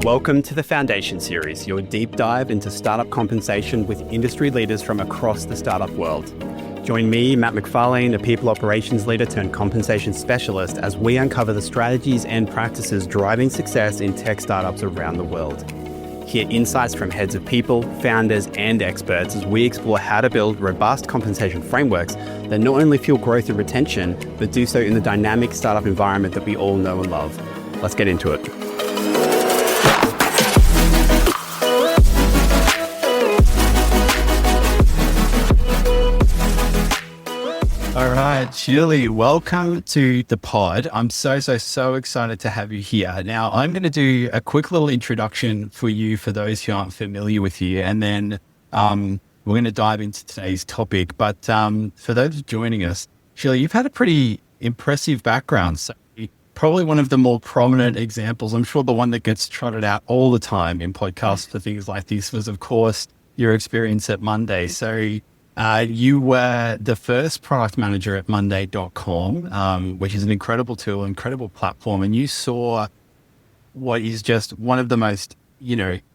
Welcome to the FNDN Series, your deep dive into startup compensation with industry leaders from across the startup world. Join me, Matt McFarlane, a people operations leader turned compensation specialist, as we uncover the strategies and practices driving success in tech startups around the world. Hear insights from heads of people, founders, and experts as we explore how to build robust compensation frameworks that not only fuel growth and retention, but do so in the dynamic startup environment that we all know and love. Let's get into it. All right, Shirley, welcome to the pod. I'm so excited to have you here. Now, I'm going to do a quick little introduction for you, for those who aren't familiar with you, and then we're going to dive into today's topic. But for those joining us, Shirley, you've had a pretty impressive background. So probably one of the more prominent examples, I'm sure the one that gets trotted out all the time in podcasts for things like this, was, of course, your experience at Monday. So you were the first product manager at Monday.com, which is an incredible tool, incredible platform. And you saw what is just one of the most,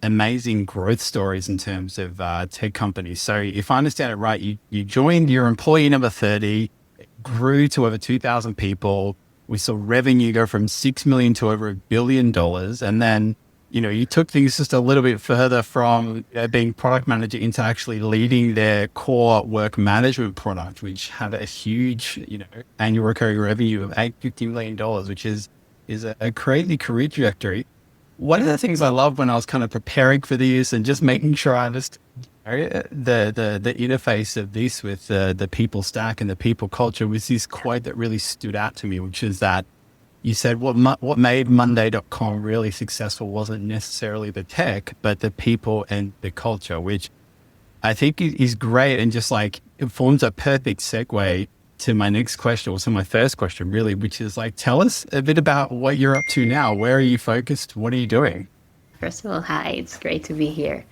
amazing growth stories in terms of tech companies. So if I understand it right, you joined your employee number 30, grew to over 2,000 people. We saw revenue go from 6 million to over $1 billion. And then, you took things just a little bit further from being product manager into actually leading their core work management product, which had a huge, annual recurring revenue of $850 million, which is a crazy career trajectory. One of the things I loved when I was kind of preparing for this and just making sure I understood the interface of this with the people stack and the people culture was this quote that really stood out to me, which is that you said what made Monday.com really successful wasn't necessarily the tech, but the people and the culture, which I think is great. And just like, it forms a perfect segue to my next question, or to my first question really, which is like, tell us a bit about what you're up to now. Where are you focused? What are you doing? First of all, hi, it's great to be here.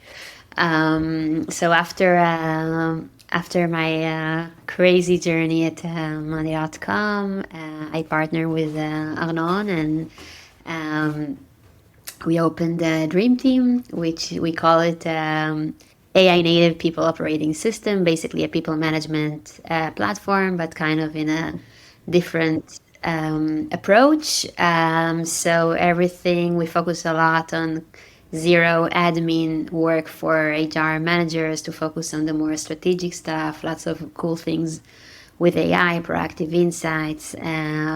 So after my crazy journey at Monday.com, I partnered with Arnon, and we opened DreamTeam, which we call it AI native people operating system, basically a people management platform, but kind of in a different approach. So everything, we focus a lot on zero admin work for HR managers to focus on the more strategic stuff, lots of cool things with AI, proactive insights,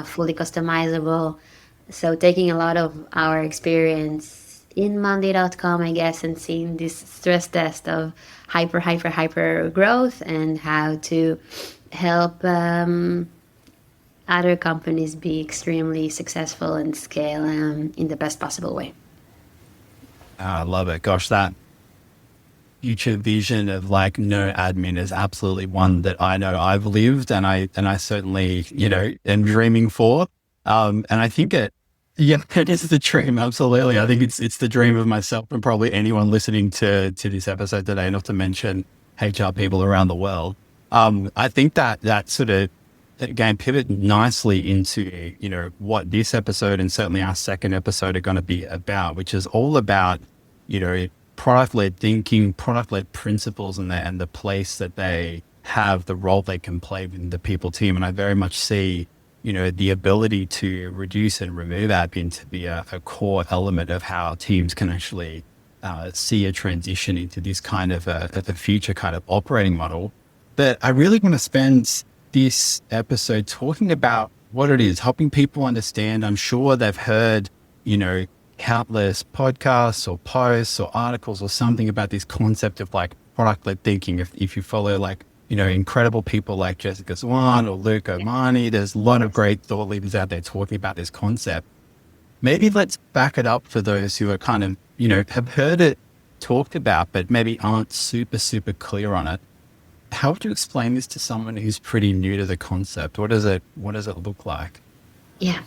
fully customizable. So taking a lot of our experience in Monday.com, I guess, and seeing this stress test of hyper growth and how to help other companies be extremely successful and scale in the best possible way. I love it. Gosh, that future vision of like no admin is absolutely one that I know I've lived, and I certainly, am dreaming for. And I think it is the dream. Absolutely. I think it's the dream of myself and probably anyone listening to this episode today, not to mention HR people around the world. I think that sort of, again, pivot nicely into, what this episode and certainly our second episode are going to be about, which is all about, product-led thinking, product-led principles, and the place that they have, the role they can play within the people team. And I very much see, the ability to reduce and remove admin to be a core element of how teams can actually see a transition into this kind of a future kind of operating model. But I really want to spend this episode talking about what it is, helping people understand. I'm sure they've heard, countless podcasts or posts or articles or something about this concept of like product-led thinking. If you follow like, incredible people like Jessica Swan or Luke Omani, there's a lot of great thought leaders out there talking about this concept. Maybe let's back it up for those who are kind of, have heard it talked about, but maybe aren't super clear on it. How would you explain this to someone who's pretty new to the concept? What does it look like? Yeah.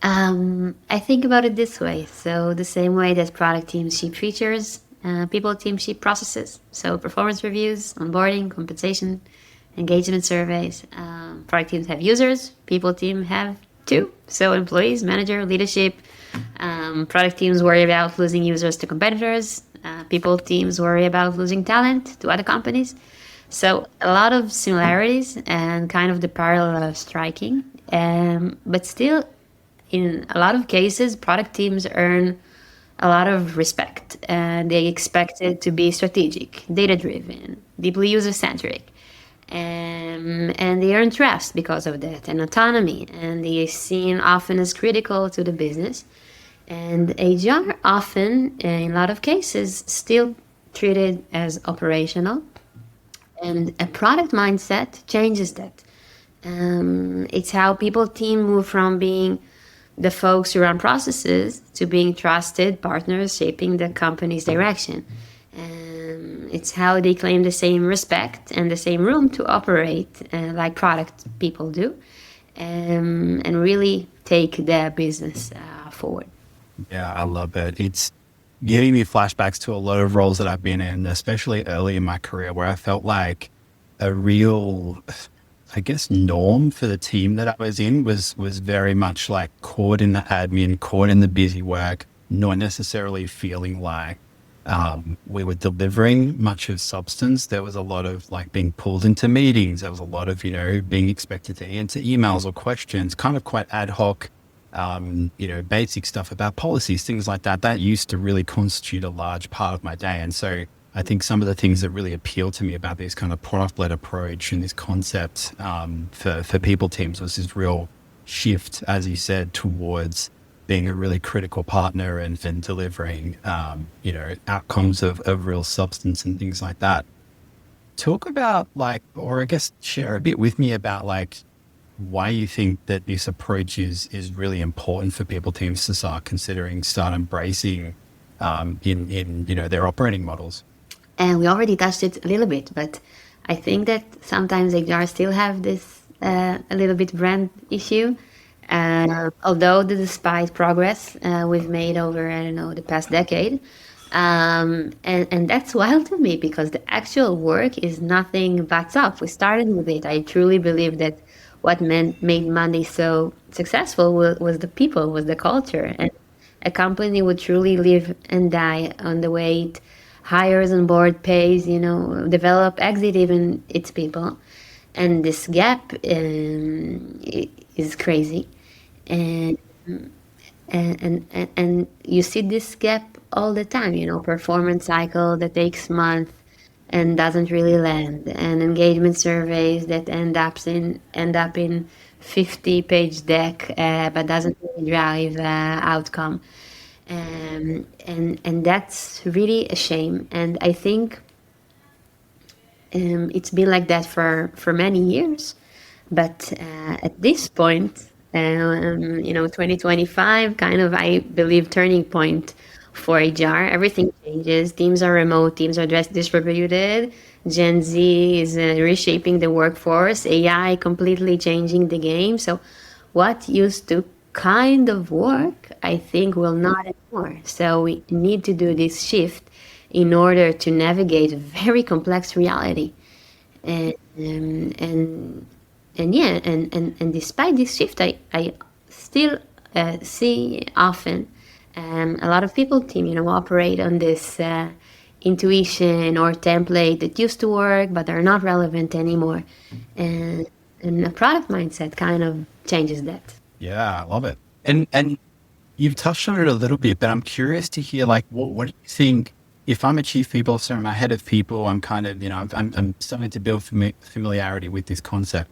I think about it this way. So the same way that product teams ship features, people teams ship processes. So performance reviews, onboarding, compensation, engagement surveys. Product teams have users, people team have too. So employees, manager, leadership, Product teams worry about losing users to competitors. People teams worry about losing talent to other companies. So a lot of similarities and kind of the parallel are striking. But still, in a lot of cases, product teams earn a lot of respect, and they expect it to be strategic, data driven, deeply user centric. And they earn trust because of that, and autonomy, and they are seen often as critical to the business. And HR often, in a lot of cases, still treated as operational. And a product mindset changes that. It's how people team move from being the folks who run processes to being trusted partners shaping the company's direction. It's how they claim the same respect and the same room to operate like product people do, and really take their business forward. Yeah, I love it. It's giving me flashbacks to a lot of roles that I've been in, especially early in my career, where I felt like a real, I guess, norm for the team that I was in was very much like caught in the admin, caught in the busy work, not necessarily feeling like we were delivering much of substance. There was a lot of like being pulled into meetings. There was a lot of, being expected to answer emails or questions, kind of quite ad hoc, basic stuff about policies, things like that. That used to really constitute a large part of my day. And so I think some of the things that really appeal to me about this kind of product-led approach and this concept for people teams was this real shift, as you said, towards being a really critical partner and delivering, outcomes of real substance and things like that. Talk about or I guess share a bit with me about why you think that this approach is really important for people teams to start embracing in their operating models. And we already touched it a little bit, but I think that sometimes HR still have this a little bit brand issue. Although despite progress we've made over, the past decade. And that's wild to me because the actual work is nothing but up. We started with it. I truly believe that what made Monday so successful was the people, was the culture. And a company would truly live and die on the way it hires on board, pays, develop, exit even its people. And this gap is crazy. And you see this gap all the time, performance cycle that takes months and doesn't really land, and engagement surveys that end up in 50-page deck but doesn't really drive outcome. And that's really a shame. And I think it's been like that for many years. But at this point, 2025, kind of, I believe, turning point for HR. Everything changes. Teams are remote. Teams are distributed. Gen Z is reshaping the workforce. AI completely changing the game. So what used to kind of work, I think, will not anymore. So we need to do this shift in order to navigate a very complex reality. And despite this shift, I still see often a lot of people team, operate on this intuition or template that used to work, but are not relevant anymore. And a product mindset kind of changes that. Yeah, I love it. And you've touched on it a little bit, but I'm curious to hear, what do you think, if I'm a chief people officer, I'm a head of people, I'm kind of, I'm starting to build familiarity with this concept.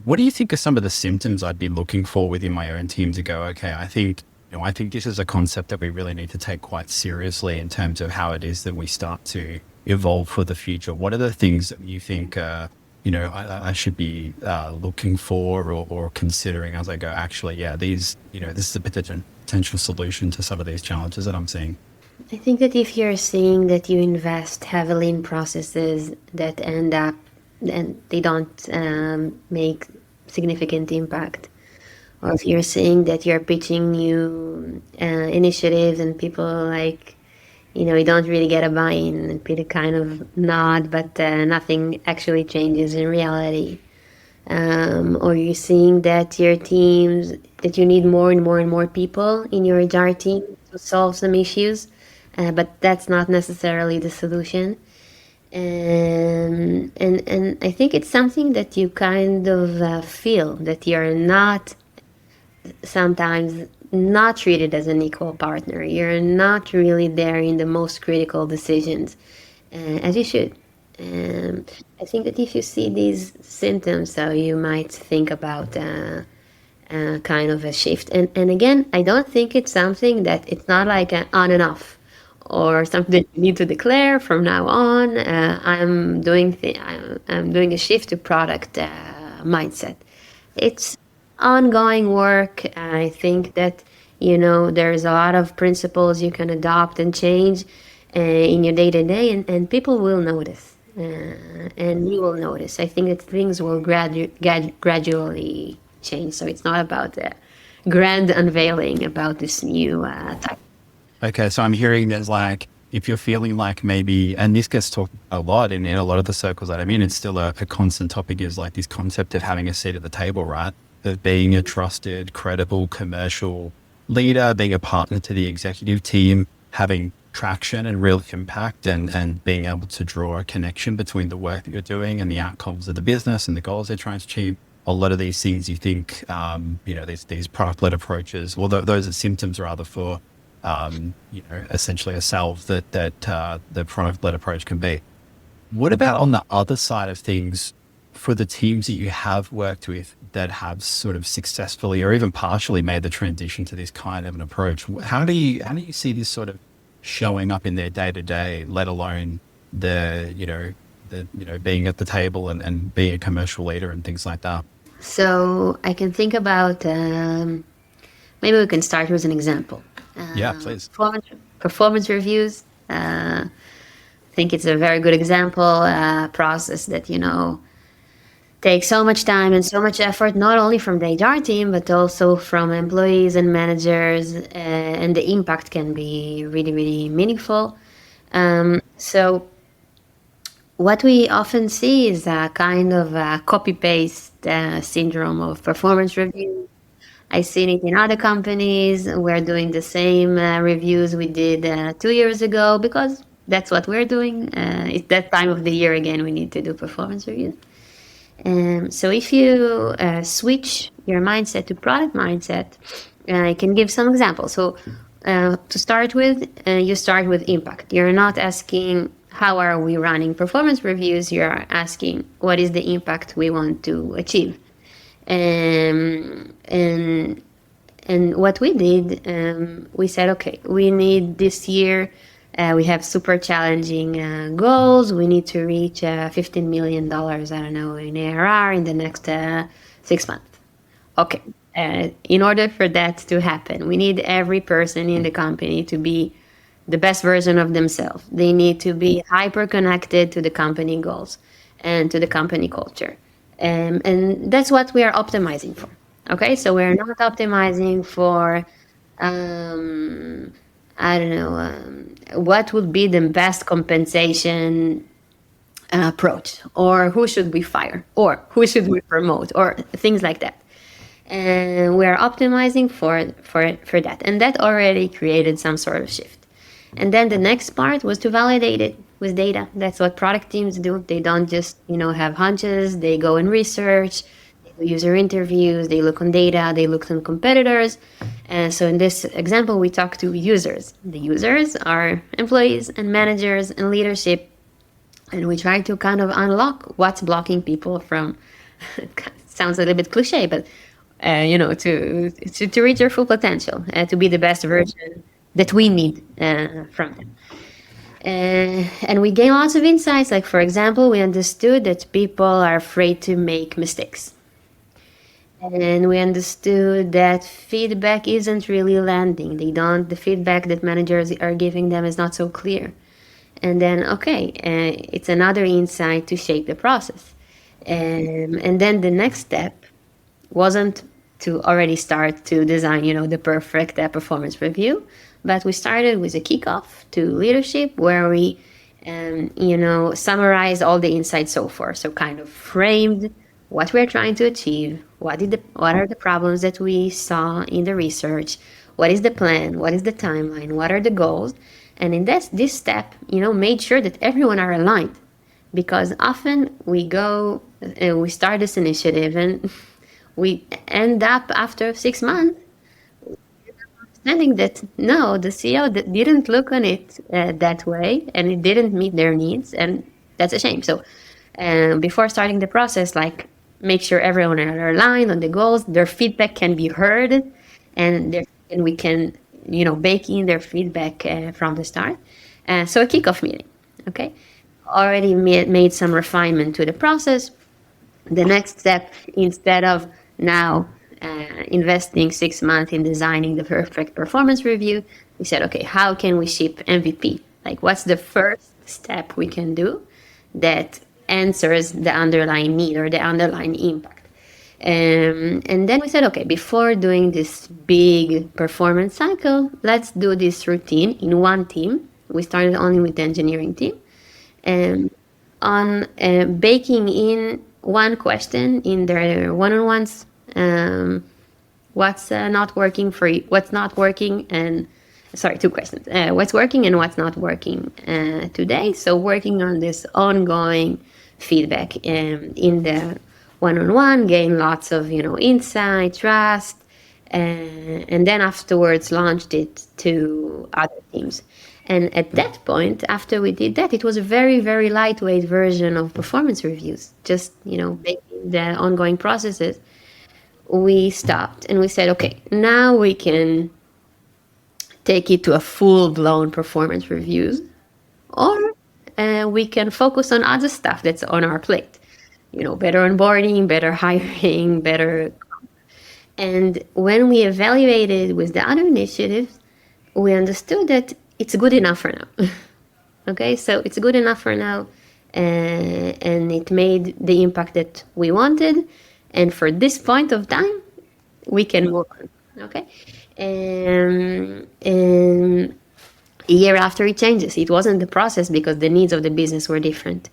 What do you think are some of the symptoms I'd be looking for within my own team to go, okay, I think this is a concept that we really need to take quite seriously in terms of how it is that we start to evolve for the future? What are the things that you think, I should be looking for or considering as I go, actually, this is a potential solution to some of these challenges that I'm seeing? I think that if you're seeing that you invest heavily in processes that end up and they don't make significant impact, or if you're seeing that you're pitching new initiatives and people you don't really get a buy-in and people kind of nod, but nothing actually changes in reality. Or you're seeing that your teams, that you need more and more and more people in your HR team to solve some issues, but that's not necessarily the solution. And I think it's something that you kind of feel that you're not sometimes not treated as an equal partner. You're not really there in the most critical decisions, as you should. I think that if you see these symptoms, so you might think about kind of a shift. And again, I don't think it's something that it's not like an on and off or something that you need to declare from now on. I'm doing a shift to product mindset. It's ongoing work. I think that there's a lot of principles you can adopt and change in your day to day, and people will notice. And you will notice. I think that things will gradually change. So it's not about the grand unveiling about this new type. Okay, so I'm hearing there's like, if you're feeling like maybe, and this gets talked a lot in a lot of the circles that I'm in, it's still a constant topic, is like this concept of having a seat at the table, right? Of being a trusted, credible commercial leader, being a partner to the executive team, having traction and real impact, and being able to draw a connection between the work that you're doing and the outcomes of the business and the goals they're trying to achieve. A lot of these things you think, these product-led approaches, well, those are symptoms rather for, essentially a salve that the product-led approach can be. What about on the other side of things for the teams that you have worked with that have sort of successfully or even partially made the transition to this kind of an approach? How do you see this sort of showing up in their day-to-day, let alone the being at the table and being a commercial leader and things like that? So I can think about, maybe we can start with an example. Yeah, please. Performance reviews. I think it's a very good example, process that, takes so much time and so much effort, not only from the HR team, but also from employees and managers, and the impact can be really, really meaningful. So what we often see is a kind of a copy-paste syndrome of performance review. I've seen it in other companies. We're doing the same reviews we did 2 years ago because that's what we're doing. It's that time of the year again, we need to do performance reviews. So if you switch your mindset to product mindset, I can give some examples. So to start with, you start with impact. You're not asking how are we running performance reviews. You're asking what is the impact we want to achieve. And what we did, we said, okay, we need this year, we have super challenging goals. We need to reach $15 million, I don't know, in ARR in the next 6 months. Okay. In order for that to happen, we need every person in the company to be the best version of themselves. They need to be hyper connected to the company goals and to the company culture. And that's what we are optimizing for. Okay, so we're not optimizing for, what would be the best compensation approach, or who should we fire, or who should we promote, or things like that. And we're optimizing for that. And that already created some sort of shift. And then the next part was to validate it with data. That's what product teams do. They don't just, have hunches. They go and research, they do user interviews, they look on data, they look on competitors. And so in this example, we talk to users. The users are employees and managers and leadership. And we try to kind of unlock what's blocking people from, it sounds a little bit cliche, but, to reach their full potential, to be the best version that we need from them. And we gain lots of insights. Like, for example, we understood that people are afraid to make mistakes. And we understood that feedback isn't really landing. The feedback that managers are giving them is not so clear. And then, it's another insight to shape the process. And then the next step wasn't to already start to design, the perfect performance review. But we started with a kickoff to leadership where we, summarized all the insights so far. So kind of framed what we're trying to achieve, what are the problems that we saw in the research, what is the plan, what is the timeline, what are the goals. And in this step, made sure that everyone are aligned, because often we start this initiative and we end up after 6 months understanding that no, the CEO didn't look on it that way, and it didn't meet their needs, and that's a shame. So before starting the process, like, make sure everyone are aligned on the goals, their feedback can be heard, and we can bake in their feedback from the start. So a kickoff meeting, okay, already made some refinement to the process. The next step, instead of now investing 6 months in designing the perfect performance review, we said, okay, how can we ship MVP? Like, what's the first step we can do that answers the underlying need or the underlying impact? And then we said, okay, before doing this big performance cycle, let's do this routine in one team. We started only with the engineering team, on baking in one question in their one-on-ones. What's not working for you? What's not working? And sorry, two questions. What's working and what's not working today? So working on this ongoing feedback in the one-on-one, gain lots of insight, trust, and then afterwards launched it to other teams. And at that point, after we did that, it was a very, very lightweight version of performance reviews, just making the ongoing processes. We stopped and we said, okay, now we can take it to a full-blown performance reviews, or we can focus on other stuff that's on our plate. Better onboarding, better hiring, better. And when we evaluated with the other initiatives, we understood that it's good enough for now. Okay, so it's good enough for now, and it made the impact that we wanted. And for this point of time, we can move on. Okay, and a year after it changes, it wasn't the process because the needs of the business were different.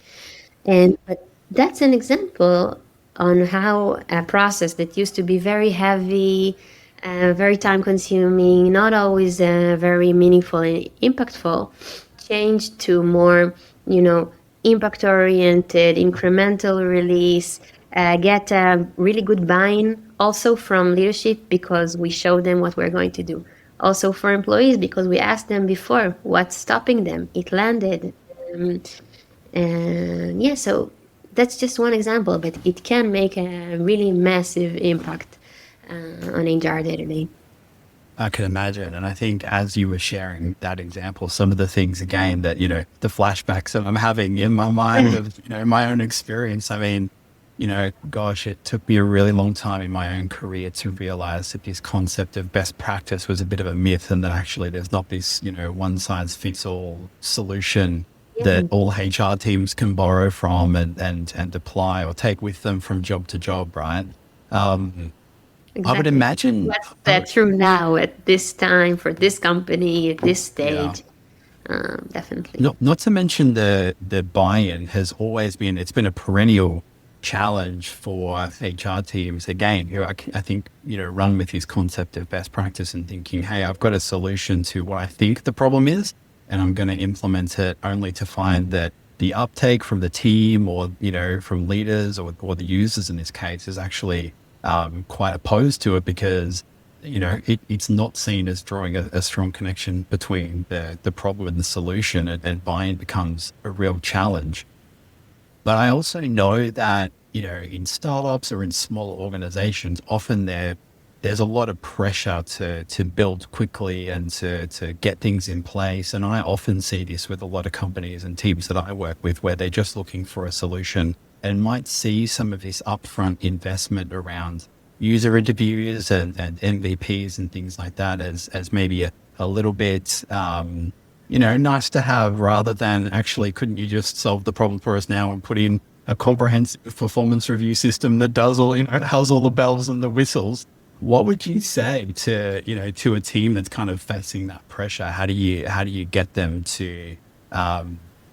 But that's an example on how a process that used to be very heavy, very time-consuming, not always very meaningful and impactful, changed to more, impact-oriented, incremental release, get a really good buy-in also from leadership because we showed them what we're going to do. Also for employees because we asked them before, what's stopping them? It landed. So that's just one example, but it can make a really massive impact on HR day-to-day. I can imagine. And I think as you were sharing that example, some of the things again that, the flashbacks that I'm having in my mind of, my own experience. I mean, gosh, it took me a really long time in my own career to realize that this concept of best practice was a bit of a myth, and that actually there's not this, one size fits all solution that all HR teams can borrow from and apply or take with them from job to job, right? Exactly. I would imagine that's true now at this time for this company at this stage. Definitely. Not to mention the buy-in has always been, it's been a perennial challenge for HR teams, again, who I think, run with this concept of best practice and thinking, hey, I've got a solution to what I think the problem is, and I'm going to implement it, only to find that the uptake from the team or, from leaders or the users in this case is actually quite opposed to it because, it's not seen as drawing a strong connection between the problem and the solution, and buy-in becomes a real challenge. But I also know that, in startups or in small organizations, often there's a lot of pressure to build quickly and to get things in place. And I often see this with a lot of companies and teams that I work with where they're just looking for a solution and might see some of this upfront investment around user interviews and MVPs and things like that as maybe a little bit, nice to have, rather than actually, couldn't you just solve the problem for us now and put in a comprehensive performance review system that does all, has all the bells and the whistles? What would you say to a team that's kind of facing that pressure? How do you get them to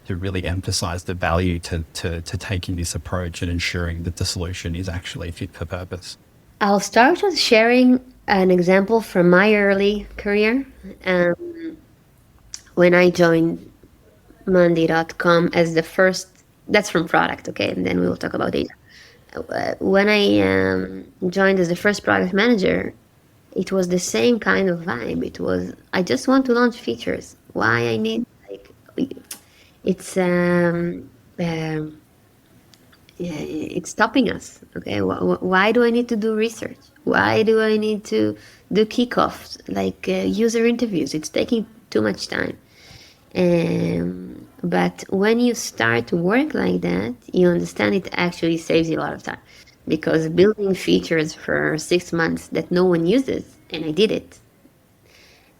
really emphasize the value to taking this approach and ensuring that the solution is actually fit for purpose? I'll start with sharing An example from my early career, when I joined Monday.com as the first, that's from product, okay, and then we will talk about data. When I joined as the first product manager, it was the same kind of vibe. It was, I just want to launch features. Why I need, like, it's yeah, it's stopping us. Okay, why do I need to do research? Why do I need to do kickoffs, like user interviews? It's taking too much time. But when you start to work like that, you understand it actually saves you a lot of time, because building features for 6 months that no one uses, and I did it,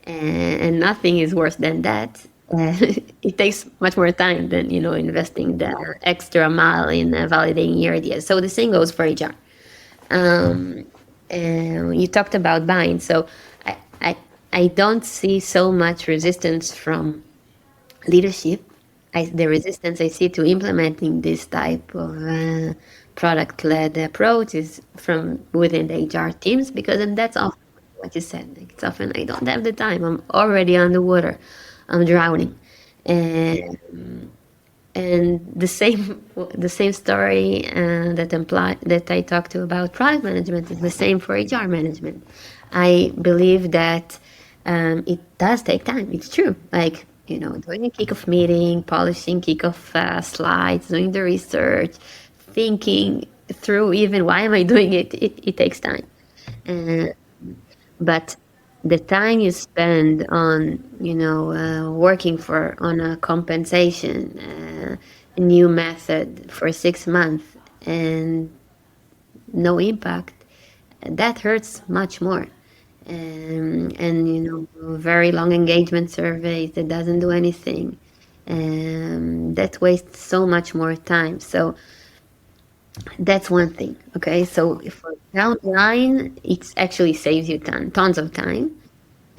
and nothing is worse than that. It takes much more time than, investing the extra mile in validating your ideas. So the same goes for HR. And you talked about buying, so I, I I don't see so much resistance from leadership. The resistance I see to implementing this type of product-led approach is from within the HR teams, because then that's often what you said. Like, it's often, I don't have the time. I'm already underwater. I'm drowning, and the same story that I talked to about product management is the same for HR management. I believe that it does take time. It's true. Like, doing a kickoff meeting, polishing kickoff slides, doing the research, thinking through even why am I doing it. It takes time. Uh, but the time you spend on, working on a compensation, a new method for 6 months, and no impact, that hurts much more. And very long engagement surveys that doesn't do anything, that wastes so much more time. So that's one thing. Okay, so for down the line, it actually saves you tons of time.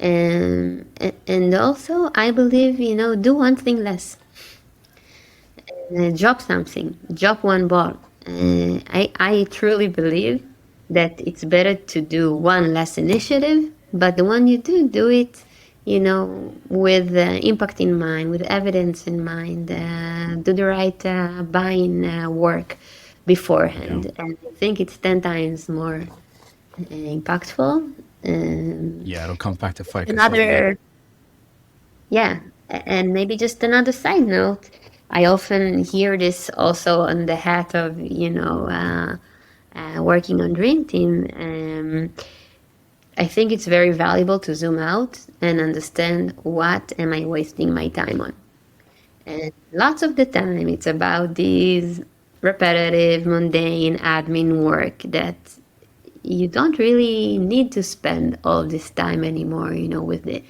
And also, I believe, do one thing less. Drop something, drop one ball. I truly believe that it's better to do one less initiative, but the one you do it, with impact in mind, with evidence in mind, do the right buying work beforehand. Yeah. And I think it's 10 times more impactful. Yeah, it'll come back to focus, doesn't it? Another Yeah, and maybe just another side note. I often hear this also on the hat of, working on DreamTeam. I think it's very valuable to zoom out and understand, what am I wasting my time on? And lots of the time, it's about these repetitive, mundane admin work that you don't really need to spend all this time anymore, with the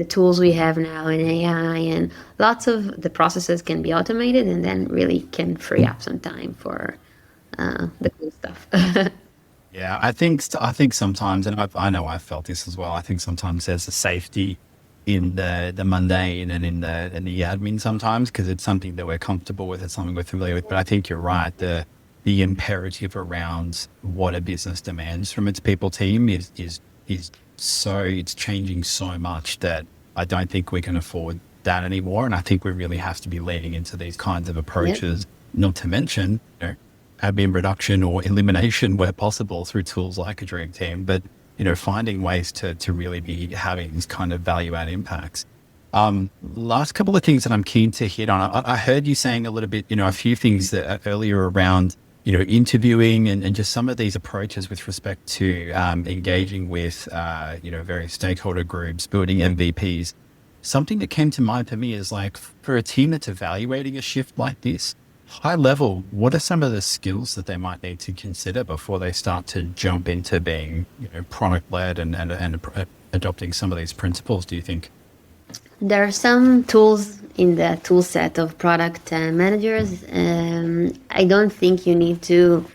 tools we have now in AI, and lots of the processes can be automated, and then really can free up some time for the cool stuff. Yeah, I think sometimes, and I know I've felt this as well. I think sometimes there's a safety in the mundane and in the admin sometimes, because it's something that we're comfortable with, it's something we're familiar with. But I think you're right. The imperative around what a business demands from its people team is so, it's changing so much that I don't think we can afford that anymore. And I think we really have to be leaning into these kinds of Yep. approaches, not to mention, admin reduction or elimination where possible through tools like a dream team, but finding ways to really be having these kind of value add impacts. Last couple of things that I'm keen to hit on. I heard you saying a little bit, a few things that earlier around, interviewing and just some of these approaches with respect to engaging with, various stakeholder groups, building MVPs. Something that came to mind for me is, like, for a team that's evaluating a shift like this, high level, what are some of the skills that they might need to consider before they start to jump into being, product led and adopting some of these principles, do you think? There are some tools in the tool set of product managers. I don't think you need to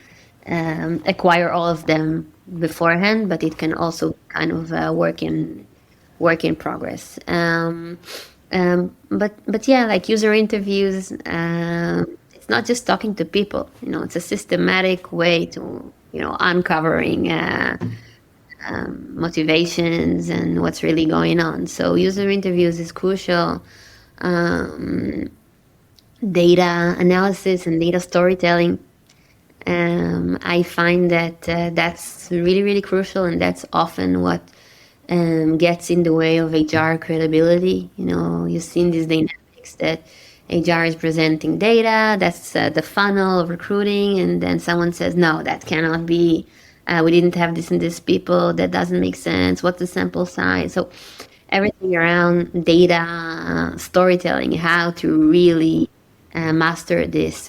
acquire all of them beforehand, but it can also kind of work in progress. But yeah, like user interviews, it's not just talking to people. It's a systematic way to uncovering motivations and what's really going on. So user interviews is crucial. Um, Data analysis and data storytelling. I find that that's really, really crucial, and that's often what gets in the way of HR credibility. You've seen these dynamics that HR is presenting data, that's the funnel of recruiting, and then someone says, no, that cannot be. We didn't have this and this people. That doesn't make sense. What's the sample size? So everything around data storytelling, how to really master this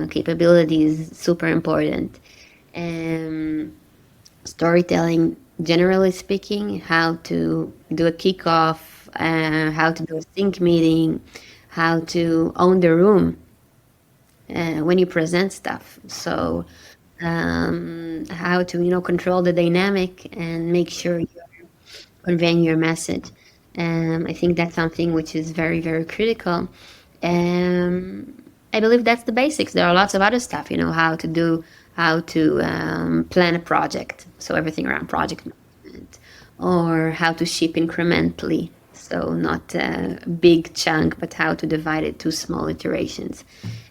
capability is super important. Storytelling, generally speaking, how to do a kickoff, how to do a sync meeting, how to own the room when you present stuff. So how to control the dynamic and make sure you're conveying your message. I think that's something which is very, very critical. I believe that's the basics. There are lots of other stuff, how to plan a project. So everything around project management, or how to ship incrementally. So not a big chunk, but how to divide it to small iterations.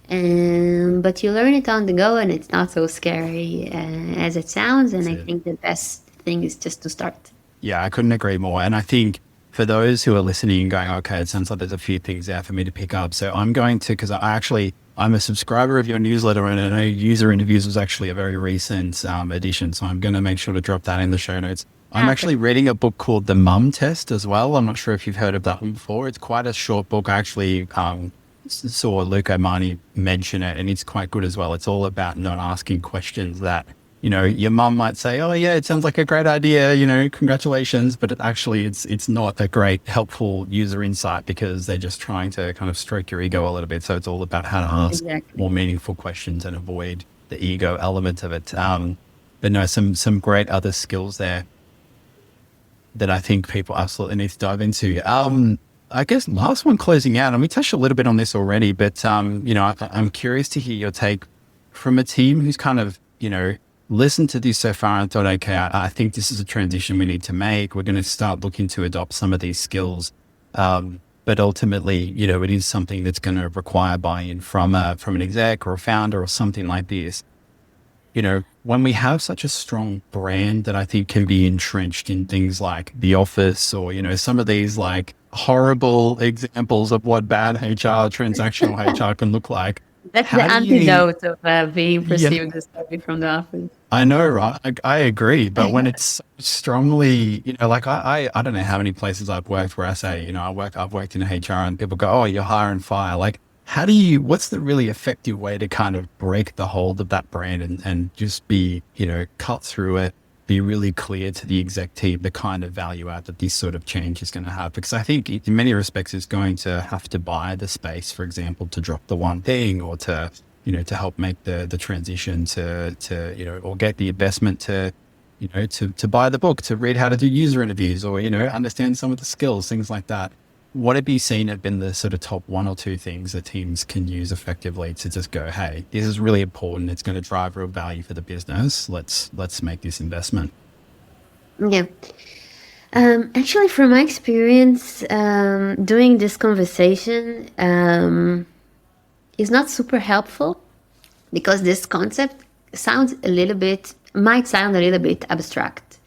But you learn it on the go, and it's not so scary as it sounds. And I think the best thing is just to start. Yeah, I couldn't agree more. And I think for those who are listening and going, okay, it sounds like there's a few things there for me to pick up. So I'm going to, because I'm a subscriber of your newsletter, and I know user interviews was actually a very recent edition. So I'm going to make sure to drop that in the show notes. I'm actually reading a book called The Mum Test as well. I'm not sure if you've heard of that one before. It's quite a short book. I actually saw Luca Mani mention it, and it's quite good as well. It's all about not asking questions that, your mum might say, oh yeah, it sounds like a great idea, congratulations. But it's not a great helpful user insight, because they're just trying to kind of stroke your ego a little bit. So it's all about how to ask more meaningful questions and avoid the ego element of it. But no, some great other skills there that I think people absolutely need to dive into. I guess last one closing out, and we touched a little bit on this already, but I'm curious to hear your take from a team who's kind of, listened to this so far and thought, okay, I think this is a transition we need to make. We're going to start looking to adopt some of these skills. But ultimately, it is something that's going to require buy-in from an exec or a founder or something like this. When we have such a strong brand that I think can be entrenched in things like The Office, or, some of these like horrible examples of what bad HR, transactional HR can look like. That's the antidote of being perceived as coming from the office. I know, right? I agree. But when it's strongly, like I don't know how many places I've worked where I say, I've worked in HR, and people go, oh, you're hire and fire. Like, what's the really effective way to kind of break the hold of that brand and just be, cut through it, be really clear to the exec team the kind of value add that this sort of change is going to have? Because I think in many respects it's going to have to buy the space, for example, to drop the one thing, or to help make the transition to or get the investment to buy the book, to read how to do user interviews, or, understand some of the skills, things like that. What have you seen have been the sort of top one or two things that teams can use effectively to just go, hey, this is really important. It's going to drive real value for the business. Let's make this investment. Yeah. Actually, from my experience, doing this conversation is not super helpful, because this concept might sound a little bit abstract.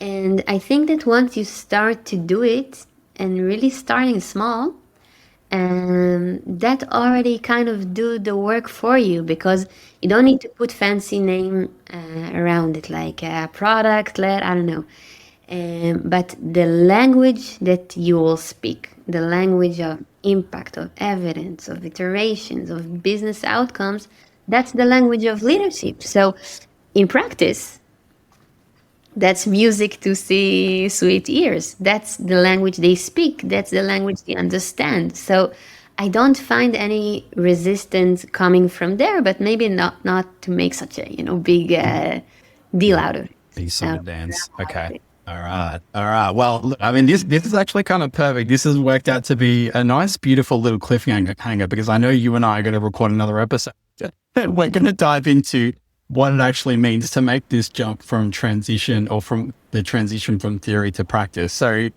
And I think that once you start to do it, and really starting small, that already kind of do the work for you, because you don't need to put fancy name around it, like product led, I don't know. But the language that you will speak, the language of impact, of evidence, of iterations, of business outcomes, that's the language of leadership. So in practice, that's music to C-suite ears. That's the language they speak. That's the language they understand. So I don't find any resistance coming from there, but maybe not to make such a big deal out of it. Big song and dance. Okay. All right. Well, look, I mean, this is actually kind of perfect. This has worked out to be a nice, beautiful little cliffhanger, because I know you and I are going to record another episode. We're going to dive into what it actually means to make this jump from transition or from the transition from theory to practice. So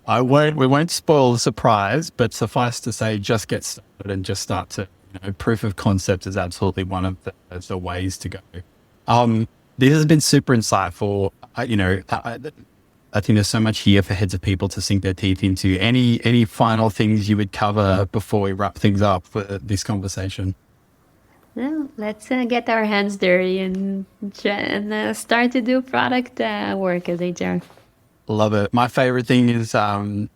we won't spoil the surprise, but suffice to say, just get started and just start to, proof of concept is absolutely one of the ways to go. This has been super insightful. I think there's so much here for heads of people to sink their teeth into. Any final things you would cover before we wrap things up for this conversation? Well, let's get our hands dirty and start to do product work as HR. Love it. My favorite thing is don't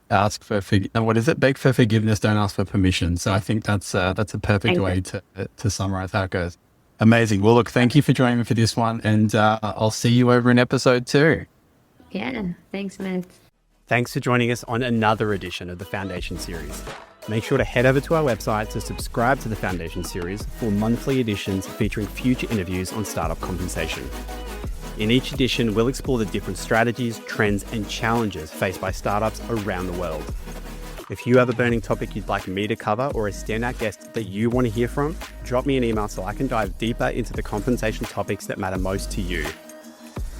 ask for what is it? Beg for forgiveness, don't ask for permission. So I think that's a perfect way to summarize how it goes. Amazing. Well, look, thank you for joining me for this one, and I'll see you over in episode 2. Yeah, thanks, Matt. Thanks for joining us on another edition of the Foundation Series. Make sure to head over to our website to subscribe to the Foundation Series for monthly editions featuring future interviews on startup compensation. In each edition, we'll explore the different strategies, trends, and challenges faced by startups around the world. If you have a burning topic you'd like me to cover or a standout guest that you want to hear from, drop me an email so I can dive deeper into the compensation topics that matter most to you.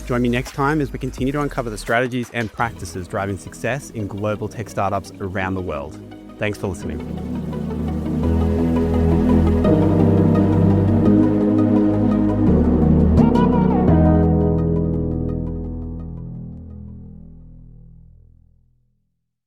Join me next time as we continue to uncover the strategies and practices driving success in global tech startups around the world. Thanks for listening.